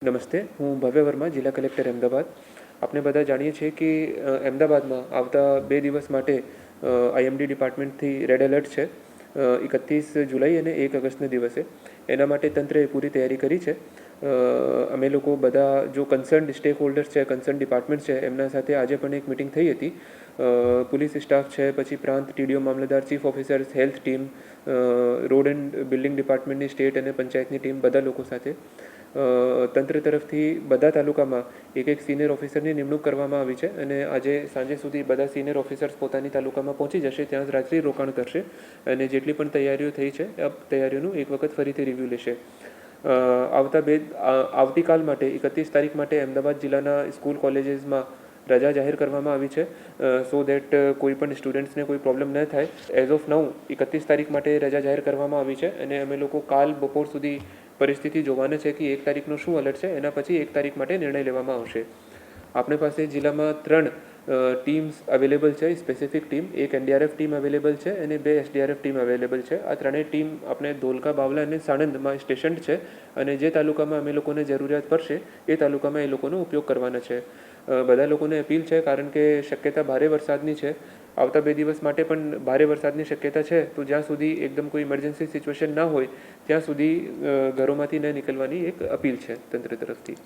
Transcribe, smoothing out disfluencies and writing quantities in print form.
નમસ્તે, હું ભવ્ય વર્મા, જિલ્લા કલેક્ટર અમદાવાદ. આપણે બધા જાણીએ છીએ કે અમદાવાદમાં આવતા 2 દિવસ માટે આઈએમડી ડિપાર્ટમેન્ટથી રેડ એલર્ટ છે, 31 જુલાઈ અને 1 ઓગસ્ટના દિવસે. એના માટે તંત્રએ પૂરી તૈયારી કરી છે. અમે લોકો બધા જો કન્સર્ન સ્ટેક હોલ્ડર્સ છે, કન્સર્ન ડિપાર્ટમેન્ટ છે, એમના સાથે આજે પણ એક મિટિંગ થઈ હતી. પોલીસ સ્ટાફ છે, પછી પ્રાંત ટીડીઓ મામલતદાર, chief officers, health team, road and building ડિપાર્ટમેન્ટની સ્ટેટ અને પંચાયતની ટીમ, બધા લોકો સાથે તંત્ર તરફથી બધા તાલુકામાં એક સિનિયર ઓફિસરની નિમણૂક કરવામાં આવી છે અને આજે સાંજે સુધી બધા સિનિયર ઓફિસર્સ પોતાની તાલુકામાં પહોંચી જશે, ત્યાં જ રાત્રિ રોકાણ કરશે અને જેટલી પણ તૈયારીઓ થઈ છે આ તૈયારીઓનું એક વખત ફરીથી રિવ્યૂ લેશે. આવતીકાલ માટે 31 તારીખ માટે અમદાવાદ જિલ્લાના સ્કૂલ કોલેજીસમાં રજા જાહેર કરવામાં આવી છે, સો દેટ કોઈ પણ સ્ટુડન્ટ્સને કોઈ પ્રોબ્લેમ ન થાય. એઝ ઓફ નાઉ 31 તારીખ માટે રજા જાહેર કરવામાં આવી છે અને અમે લોકો કાલ બપોર સુધી પરિસ્થિતિ જોવાના છે કે 1 તારીખનું શું એલર્ટ છે, એના પછી 1 તારીખ માટે નિર્ણય લેવામાં આવશે. આપણી પાસે જિલ્લામાં 3 ટીમ્સ અવેલેબલ છે, સ્પેસિફિક ટીમ. એક એનડીઆરએફ ટીમ અવેલેબલ છે અને 2 એસડીઆરએફ ટીમ અવેલેબલ છે. આ ત્રણેય ટીમ આપણે ધોલકા, બાવલા અને સાણંદમાં સ્ટેશન્ડ છે અને જે તાલુકામાં અમે લોકોને જરૂરિયાત પડશે એ તાલુકામાં એ લોકોનો ઉપયોગ કરવાના છે. બધા લોકોને અપીલ છે, કારણ કે શક્યતા ભારે વરસાદની છે. આવતા 2 દિવસ માટે પણ ભારે વરસાદની શક્યતા છે, તો જ્યાં સુધી એકદમ કોઈ ઇમરજન્સી સિચ્યુએશન ના હોય ત્યાં સુધી ઘરોમાંથી ન નીકળવાની એક અપીલ છે તંત્ર તરફથી.